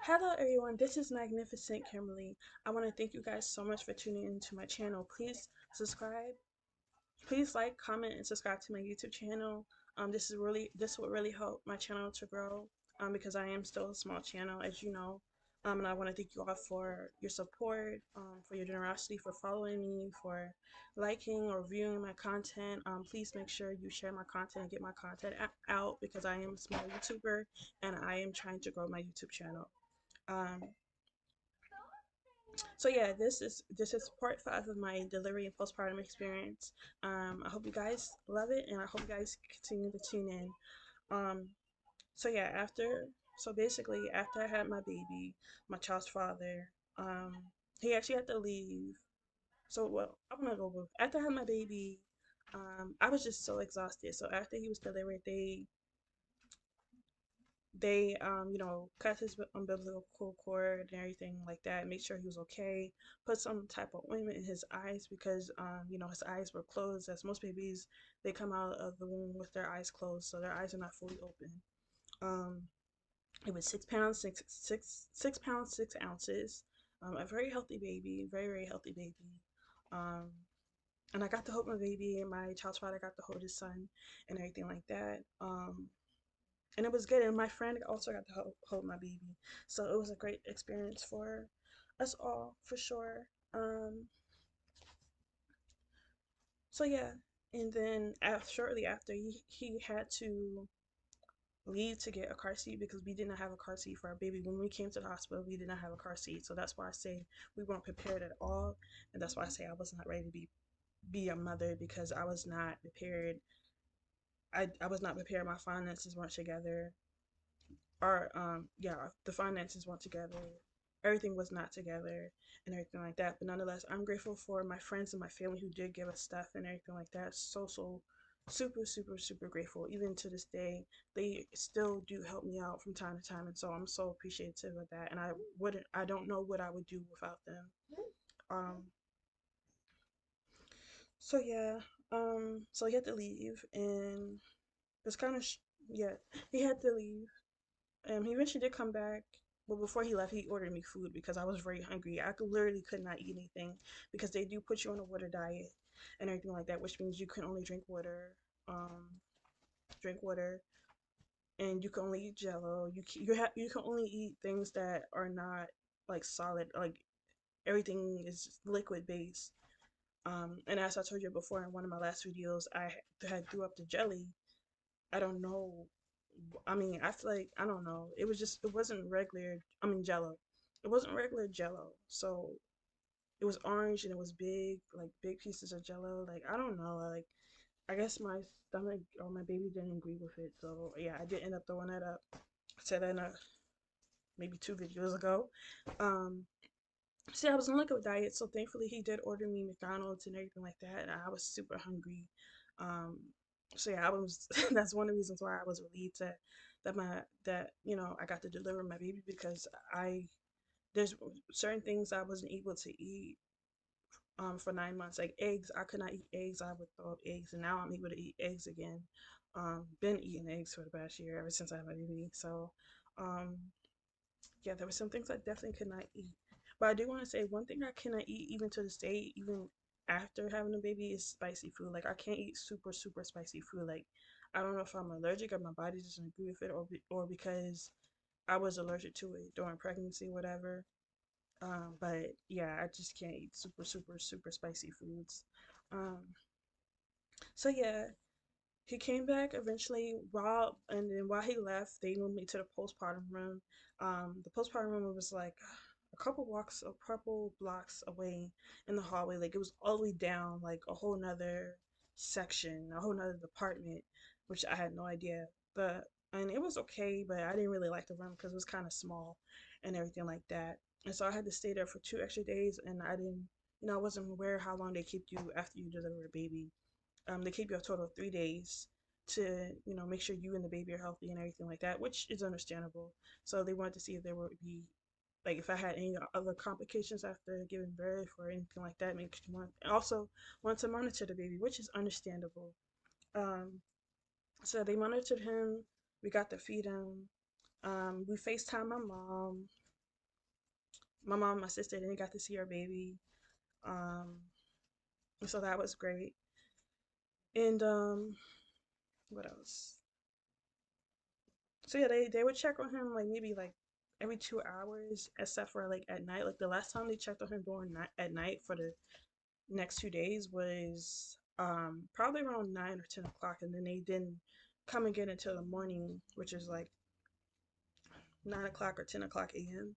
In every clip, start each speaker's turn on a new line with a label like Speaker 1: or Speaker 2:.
Speaker 1: Hello everyone, this is Magnificent Kimberly. I want to thank you guys so much for tuning into my channel. Please subscribe, please like, comment, and subscribe to my YouTube channel. This will really help my channel to grow because I am still a small channel, as you know. And I want to thank you all for your support, for your generosity, for following me, for liking or viewing my content. Please make sure you share my content and get my content out because I am a small YouTuber and I am trying to grow my YouTube channel. Um, so yeah, this is part 5 of my delivery and postpartum experience. I hope you guys love it, and I hope you guys continue to tune in. Um, so yeah, so basically after I had my baby, my child's father, um, he actually had to leave. So well, I'm gonna go with after I had my baby. I was just so exhausted. So after he was delivered, they cut his umbilical cord and everything like that, make sure he was okay, put some type of ointment in his eyes because his eyes were closed. As most babies, they come out of the womb with their eyes closed, so their eyes are not fully open. um it was 6 pounds, 6 pounds 6 ounces. A very healthy baby, very very healthy baby. um and I got to hold my baby, and my child's father got to hold his son and everything like that. And it was good. And my friend also got to hold my baby, so it was a great experience for us all for sure. So yeah, and then shortly after, he had to leave to get a car seat because we did not have a car seat for our baby when we came to the hospital. We did not have a car seat, so that's why I say we weren't prepared at all, and that's why I say I was not ready to be a mother because I was not prepared. I was not prepared. My finances weren't together. The finances weren't together, everything was not together and everything like that. But nonetheless, I'm grateful for my friends and my family who did give us stuff and everything like that. So super super super grateful. Even to this day, they still do help me out from time to time, and so I'm so appreciative of that. And I don't know what I would do without them. um so yeah, so he had to leave, and it's kind of yeah, he had to leave. He eventually did come back, but before he left, he ordered me food because I was very hungry. Literally could not eat anything because they do put you on a water diet and everything like that, which means you can only um, drink water, and you can only eat Jello. You can only eat things that are not like solid, like everything is liquid based. And as I told you before in one of my last videos, I had threw up the jelly. I don't know. I mean, I feel like I don't know. It wasn't regular. I mean, Jello. It wasn't regular Jello. So it was orange and it was big, like big pieces of Jello. Like I don't know. Like I guess my stomach or my baby didn't agree with it. So yeah, I did end up throwing that up. I said that in maybe 2 videos ago. Um, See, I was on like a diet, so thankfully he did order me McDonald's and everything like that, and I was super hungry. Um, so yeah, I was. That's one of the reasons why I was relieved that I got to deliver my baby because I there's certain things I wasn't able to eat for 9 months, like eggs. I could not eat eggs. I would throw up eggs, and now I'm able to eat eggs again. Been eating eggs for the past year ever since I had my baby. So um, yeah, there were some things I definitely could not eat. But I do want to say one thing I cannot eat even to this day, even after having a baby, is spicy food. Like I can't eat super super spicy food. Like I don't know if I'm allergic or my body doesn't agree with it, or because I was allergic to it during pregnancy, whatever. But yeah, I just can't eat super super super spicy foods. Um, so yeah, he came back eventually and then while he left, they moved me to the postpartum room. The postpartum room was like a couple blocks away in the hallway. Like it was all the way down, like a whole nother section, a whole nother department, which I had no idea. And it was okay, but I didn't really like the room because it was kind of small and everything like that. And so I had to stay there for 2 extra days, and I didn't, I wasn't aware how long they keep you after you deliver a baby. They keep you a total of 3 days to make sure you and the baby are healthy and everything like that, which is understandable. So they wanted to see if there would be like if I had any other complications after giving birth or anything like that. Make sure and also want to monitor the baby, which is understandable. Um, so they monitored him. We got to feed him. We FaceTime my mom. My mom and my sister didn't got to see our baby. Um, so that was great. And what else? So yeah, they would check on him like maybe like every 2 hours, except for like at night. Like the last time they checked on him during night at night for the next 2 days was probably around 9 or 10 o'clock, and then they didn't come again until the morning, which is like 9 o'clock or 10 o'clock a.m.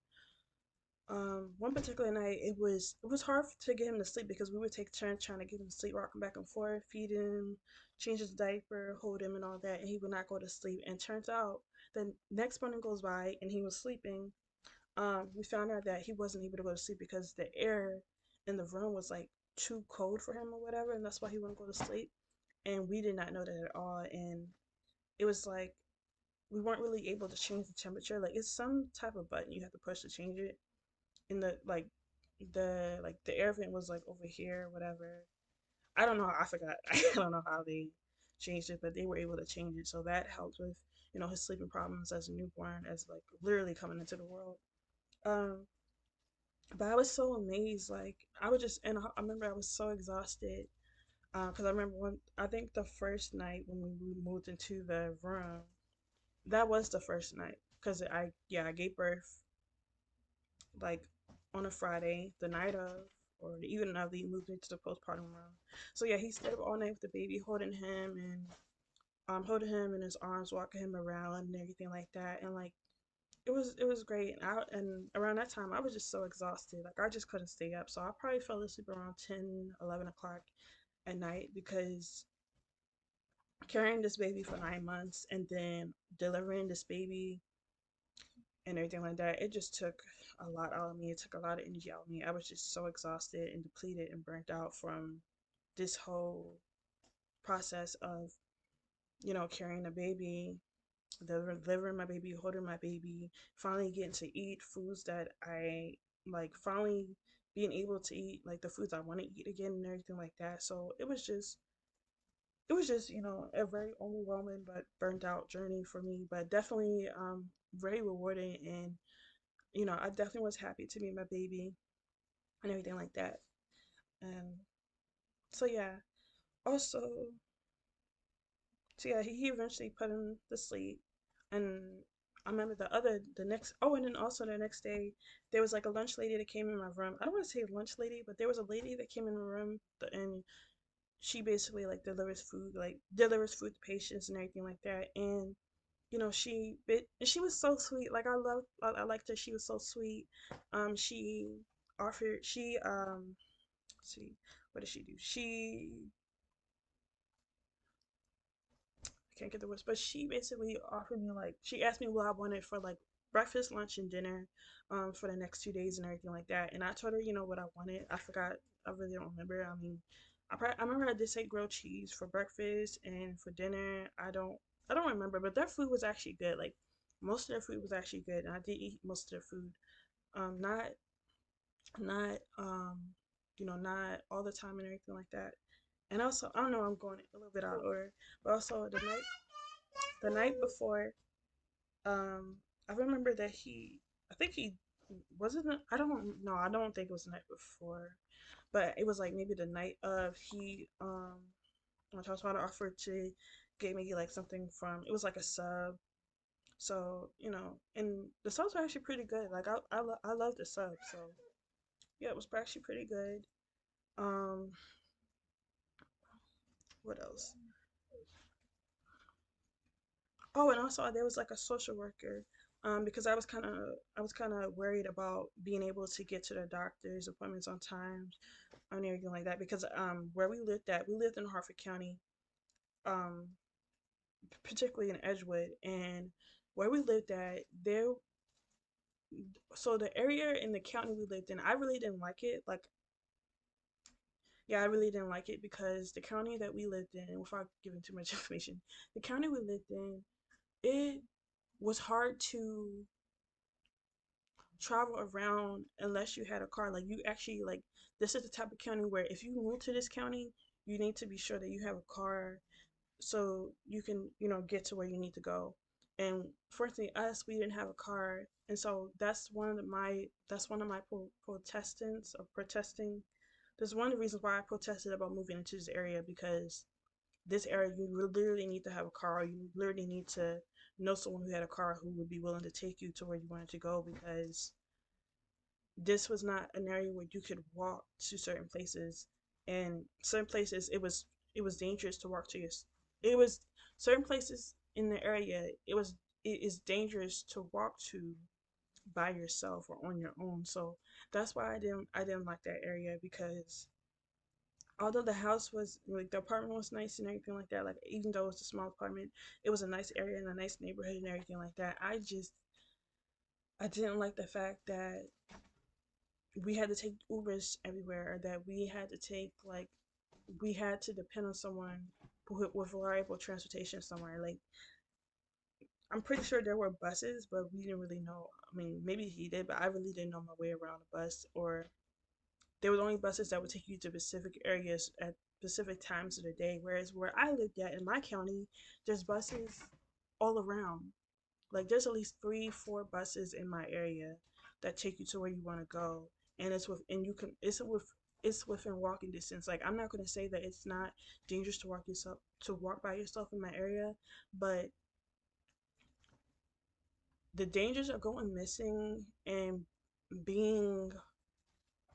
Speaker 1: One particular night, it was hard to get him to sleep because we would take turns trying to get him to sleep, rocking back and forth, feed him, change his diaper, hold him, and all that, and he would not go to sleep. And turns out, the next morning goes by and he was sleeping. We found out that he wasn't able to go to sleep because the air in the room was like too cold for him or whatever, and that's why he wouldn't go to sleep. And we did not know that at all. And it was like we weren't really able to change the temperature. Like it's some type of button you have to push to change it. In the air vent was like over here, whatever. I don't know. I forgot. I don't know how they changed it, but they were able to change it, so that helped with his sleeping problems as a newborn, as like literally coming into the world. Um, but I was so amazed. Like I was just, and I remember I was so exhausted. Because I remember when I think the first night when we moved into the room, that was the first night. Because I gave birth like on a Friday, the night of, or the evening of, he moved into the postpartum room. So yeah, he stayed up all night with the baby, holding him in his arms, walking him around and everything like that. And like it was great. And around that time I was just so exhausted. Like I just couldn't stay up. So I probably fell asleep around 10, 11 o'clock at night because carrying this baby for 9 months and then delivering this baby and everything like that, it just took a lot out of me. It took a lot of energy out of me. I was just so exhausted and depleted and burnt out from this whole process of, carrying a baby, delivering my baby, holding my baby, finally getting to eat foods that I like, finally being able to eat like the foods I want to eat again and everything like that. So it was just a very overwhelming but burnt out journey for me, but definitely very rewarding. And I definitely was happy to meet my baby and everything like that. And so yeah, also, so yeah, he eventually put him to sleep. And I remember the next, oh, and then also the next day, there was like a lunch lady that came in my room. I don't want to say lunch lady, but there was a lady that came in my room, and she basically like delivers food to patients and everything like that. And she was so sweet. Like I liked her. She was so sweet. She offered she let's see, what did she do? I can't get the words, but she basically offered me, like, she asked me what I wanted for like breakfast, lunch, and dinner, for the next 2 days and everything like that. And I told her, what I wanted. I forgot. I really don't remember. I mean, I remember I did say grilled cheese for breakfast, and for dinner, I don't remember. But their food was actually good. Like most of their food was actually good, and I did eat most of their food. Not not all the time and everything like that. And also, I don't know, I'm going a little bit out of order, but also the night before, um, I remember that I think he wasn't. I don't know. I don't think it was the night before, but it was like maybe the night of. When I was about to offer to get me like something from. It was like a sub. So and the subs were actually pretty good. Like I love the sub. So yeah, it was actually pretty good. Um, what else? Oh, and also there was like a social worker, because I was kind of worried about being able to get to the doctor's appointments on time and everything like that, because where we lived in Harford County, um, particularly in Edgewood. And where we lived at there, so the area in the county we lived in, I really didn't like it. Like, yeah, I really didn't like it because the county that we lived in, without giving too much information, the county we lived in, it was hard to travel around unless you had a car. Like, you actually, like, this is the type of county where if you move to this county, you need to be sure that you have a car so you can get to where you need to go. And fortunately, we didn't have a car, and so that's one of my protestants or protesting. That's one of the reasons why I protested about moving into this area, because this area you literally need to have a car. Or you literally need to know someone who had a car who would be willing to take you to where you wanted to go, because this was not an area where you could walk to certain places, and certain places it was dangerous to walk to your. It was certain places in the area. It is dangerous to walk to by yourself or on your own. So that's why I didn't like that area, because although the house was like the apartment was nice and everything like that, like even though it was a small apartment, it was a nice area and a nice neighborhood and everything like that. I didn't like the fact that we had to take Ubers everywhere, or that we had to depend on someone with reliable transportation somewhere. Like, I'm pretty sure there were buses, but we didn't really know. I mean, maybe he did, but I really didn't know my way around a bus. Or there was only buses that would take you to specific areas at specific times of the day. Whereas where I lived at in my county, there's buses all around. Like, there's at least 3, 4 buses in my area that take you to where you want to go, and it's within walking distance. Like, I'm not gonna say that it's not dangerous to walk by yourself in my area, but the dangers of going missing and being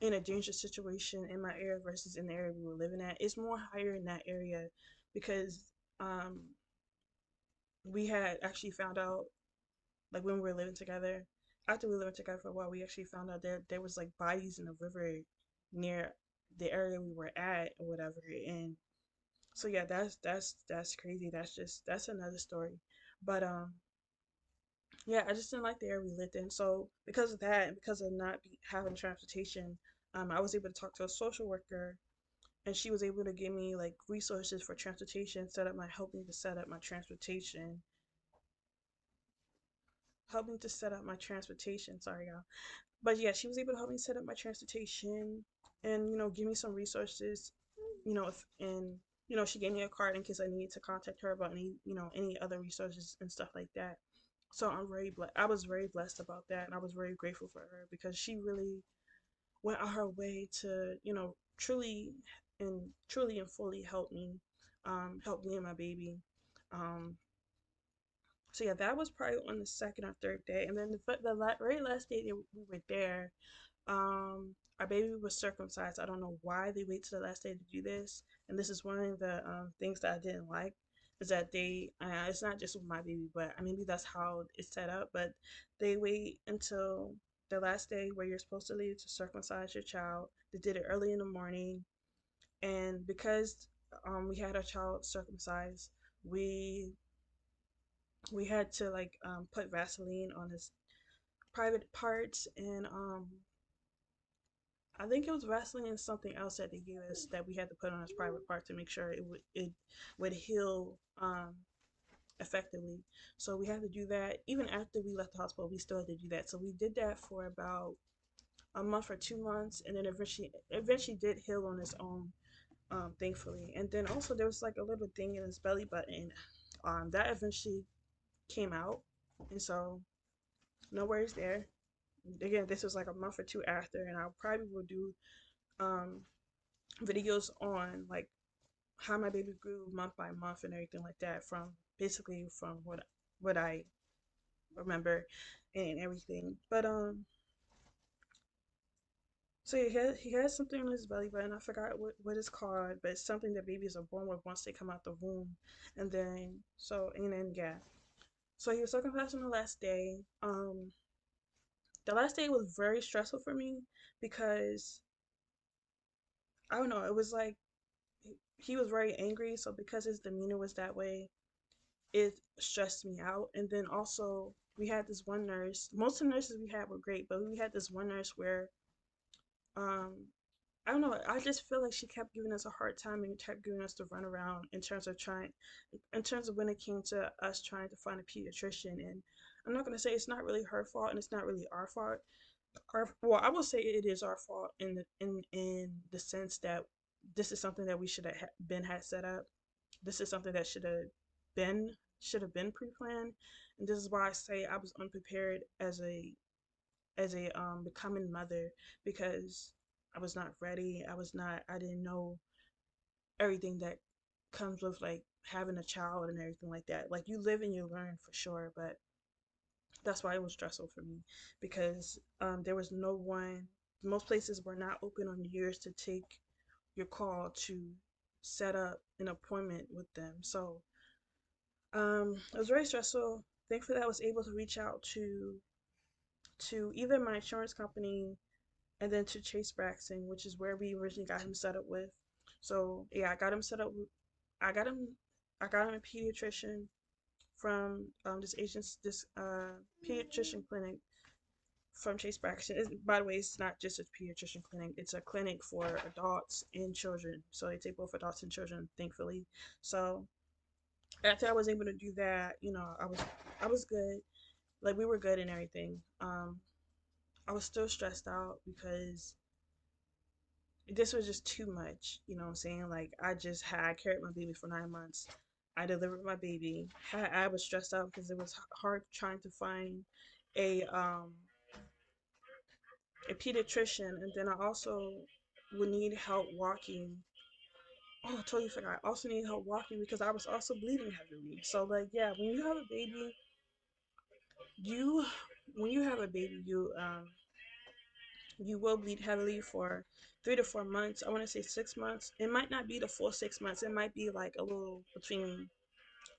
Speaker 1: in a dangerous situation in my area versus in the area we were living at is more higher in that area, because um we had actually found out, like when we were living together, after we lived together for a while, we actually found out there was like bodies in the river near the area we were at or whatever. And so yeah, that's crazy. That's another story. But yeah, I just didn't like the area we lived in. So because of that, and because of not having transportation, I was able to talk to a social worker, and she was able to give me like resources for transportation, help me to set up my transportation, help me to set up my transportation. Sorry, y'all. But yeah, she was able to help me set up my transportation, and give me some resources. And she gave me a card in case I needed to contact her about any other resources and stuff like that. So I was very blessed about that, and I was very grateful for her, because she really went out her way to truly and fully help me and my baby. um so yeah, that was probably on the second or third day, and then the very last day that we were there, our baby was circumcised. I don't know why they wait till the last day to do this, and this is one of the things that I didn't like, is that it's not just with my baby, but maybe that's how it's set up, but they wait until the last day where you're supposed to leave to circumcise your child. They did it early in the morning, and because we had our child circumcised, we we had to like put Vaseline on his private parts, and I think it was Vaseline and something else that they gave us that we had to put on his private part to make sure it would heal effectively. So we had to do that even after we left the hospital. We still had to do that. So we did that for about a month or 2 months, and then eventually did heal on his own, thankfully. And then also there was like a little thing in his belly button, that eventually came out, and so no worries there. Again, this was like a month or two after, and I probably will do um videos on like how my baby grew month by month and everything like that, from basically from what I remember and everything. But so he has something on his belly button. I forgot what it's called, but it's something that babies are born with once they come out the womb. And then yeah. So he was circumcised on the last day. The last day was very stressful for me, because I don't know, it was like he was very angry, so because his demeanor was that way, it stressed me out. And then also we had this one nurse. Most of the nurses we had were great, but we had this one nurse where um I don't know, I just feel like she kept giving us a hard time and kept giving us the runaround in terms of when it came to us trying to find a pediatrician. And I'm not gonna say it's not really her fault and it's not really our fault. Well, I will say it is our fault in the sense that this is something that we should have been had set up. This is something that should have been should have been pre-planned, and this is why I say I was unprepared as a becoming mother, because I was not ready. I didn't know everything that comes with like having a child and everything like that. Like you live and you learn for sure, but that's why it was stressful for me, because there was no one. Most places were not open on New Year's to take your call to set up an appointment with them. So it was very stressful. Thankfully, I was able to reach out to either my insurance company and then to Chase Braxton, which is where we originally got him set up with. So yeah, I got him set up. I got him. I got him a pediatrician from this pediatrician clinic from Chase Braxton. By the way, it's not just a pediatrician clinic; it's a clinic for adults and children. So they take both adults and children, thankfully. So after I was able to do that, I was good. Like we were good and everything. I was still stressed out because this was just too much. You know what I'm saying? Like I carried my baby for 9 months. I delivered my baby. I was stressed out because it was hard trying to find a um a pediatrician, and then I also would need help walking. Oh, I totally forgot. I also need help walking because I was also bleeding heavily. So like yeah, when you have a baby, you when you have a baby, you will bleed heavily for 3 to 4 months. I want to say 6 months. It might not be the full 6 months. It might be like a little between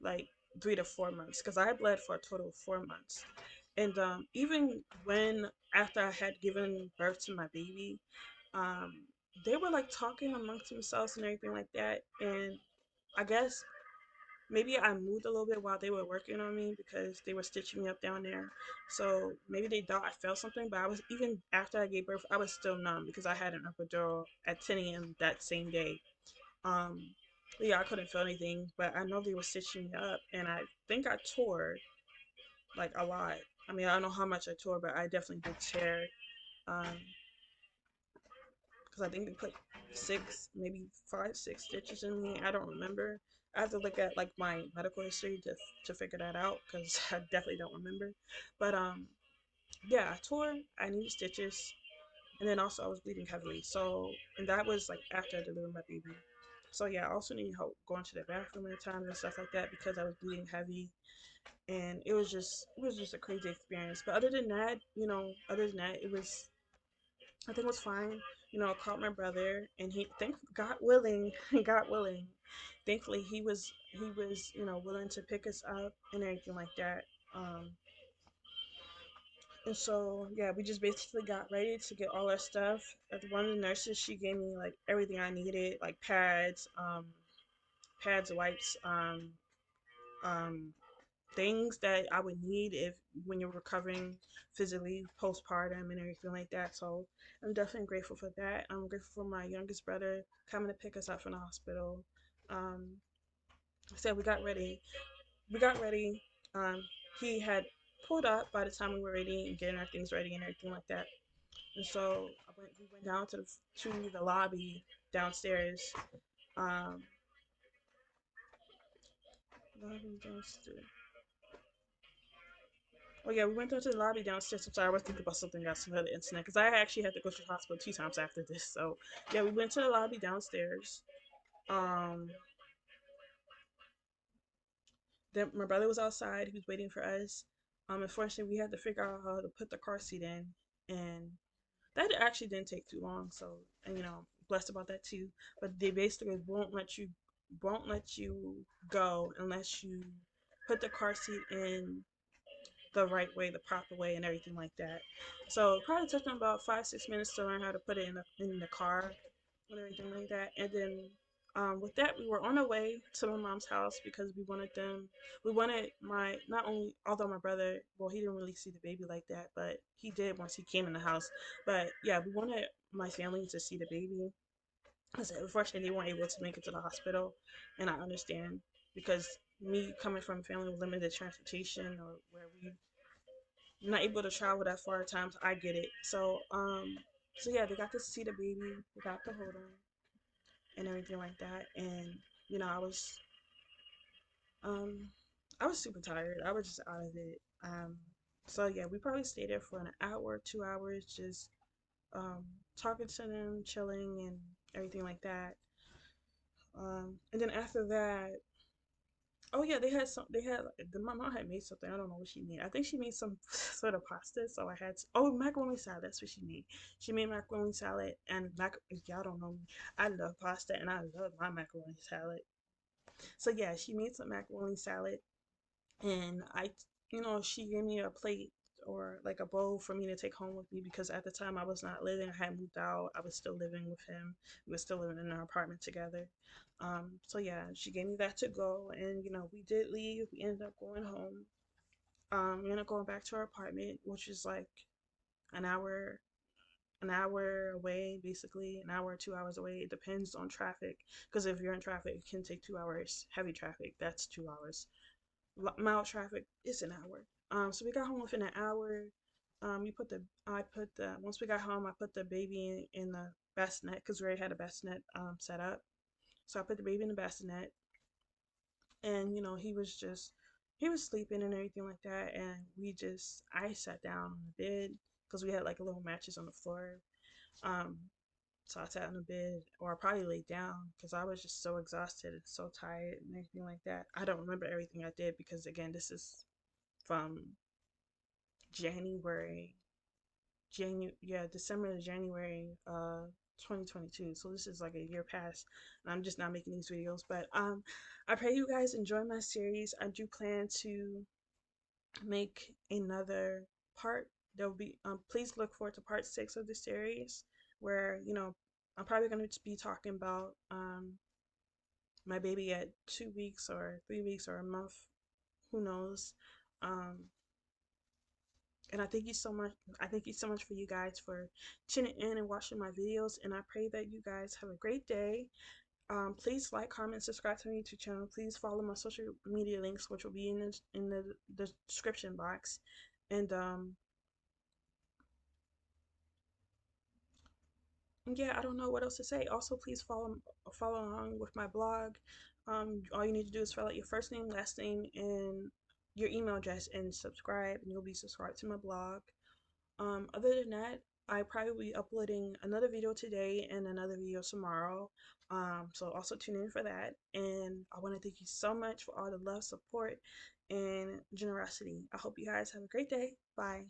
Speaker 1: like 3 to 4 months because I bled for a total of 4 months. And even when after I had given birth to my baby, um, they were like talking amongst themselves and everything like that. And I guess maybe I moved a little bit while they were working on me because they were stitching me up down there. So maybe they thought I felt something, but I was even after I gave birth, I was still numb because I had an epidural at 10 a.m. that same day. Um, yeah, I couldn't feel anything, but I know they were stitching me up, and I think I tore like a lot. I mean, I don't know how much I tore, but I definitely did tear. Um, because I think they put six, maybe five, six stitches in me. I don't remember. I have to look at like my medical history to figure that out because I definitely don't remember. But yeah, I tore. I needed stitches, and then also I was bleeding heavily. So and that was like after I delivered my baby. So yeah, I also needed help going to the bathroom at times and stuff like that because I was bleeding heavy, and it was just a crazy experience. But other than that, I think it was fine. I called my brother, and thank God willing, God willing, thankfully he was willing to pick us up and everything like that. Um, and so yeah, we just basically got ready to get all our stuff. One of the nurses, she gave me like everything I needed, like pads, wipes, um, things that I would need if when you're recovering physically postpartum and everything like that. So I'm definitely grateful for that. I'm grateful for my youngest brother coming to pick us up from the hospital. Um, so we got ready. We got ready. Um, he had pulled up by the time we were ready and getting our things ready and everything like that. And so we went down to the lobby downstairs. Um, lobby downstairs. Oh yeah, we went down to the lobby downstairs. I'm sorry, I was thinking about something else on the internet because I actually had to go to the hospital 2 times after this. So yeah, we went to the lobby downstairs. Um, then my brother was outside. He was waiting for us. Unfortunately, we had to figure out how to put the car seat in, and that actually didn't take too long. So, and blessed about that too. But they basically won't let you go unless you put the car seat in the right way, the proper way, and everything like that. So it probably took them about 5, 6 minutes to learn how to put it in the car and everything like that. And then with that, we were on our way to my mom's house because we wanted my, not only, although my brother, well, he didn't really see the baby like that, but he did once he came in the house. But yeah, we wanted my family to see the baby. Because unfortunately, they weren't able to make it to the hospital. And I understand because me coming from a family with limited transportation or where we not able to travel that far at times, I get it. So yeah, they got to see the baby, they got to hold him and everything like that. And you know, I was um I was super tired. I was just out of it. So yeah, we probably stayed there for an hour, 2 hours, just um, talking to them, chilling, and everything like that. And then after that, oh yeah, they had some. They had my mom had made something. I don't know what she made. I think she made some sort of pasta. So I had oh macaroni salad. That's what she made. She made macaroni salad and if y'all don't know me, I love pasta and I love my macaroni salad. So yeah, she made some macaroni salad and she gave me a plate or like a bowl for me to take home with me because at the time I was not living. I had moved out. I was still living with him. We were still living in our apartment together. So yeah, she gave me that to go, and we did leave. We ended up going home. We ended up going back to our apartment, which is like an hour, an hour away, basically an hour or 2 hours away. It depends on traffic, because if you're in traffic, it can take 2 hours. Heavy traffic, that's 2 hours. Mild traffic is an hour. So we got home within an hour. I put the once we got home, I put the baby in the bassinet because we already had a bassinet set up. So I put the baby in the bassinet, and he was sleeping and everything like that. And I sat down on the bed because we had like a little mattress on the floor. Um, so I sat on the bed, or I probably laid down because I was just so exhausted and so tired and everything like that. I don't remember everything I did because again, this is from January, December to January, 2022. So this is like a year past, and I'm just not making these videos. But I pray you guys enjoy my series. I do plan to make another part. There'll be please look forward to part 6 of the series, where I'm probably going to be talking about my baby at 2 weeks or 3 weeks or a month, who knows. Um, and I thank you so much. I thank you so much for you guys for tuning in and watching my videos. And I pray that you guys have a great day. Please like, comment, subscribe to my YouTube channel. Please follow my social media links, which will be in the description box. And yeah, I don't know what else to say. Also, please follow along with my blog. All you need to do is fill out your first name, last name, and your email address, and subscribe, and you'll be subscribed to my blog. Other than that, I probably will be uploading another video today and another video tomorrow. So also tune in for that. And I want to thank you so much for all the love, support, and generosity. I hope you guys have a great day. Bye.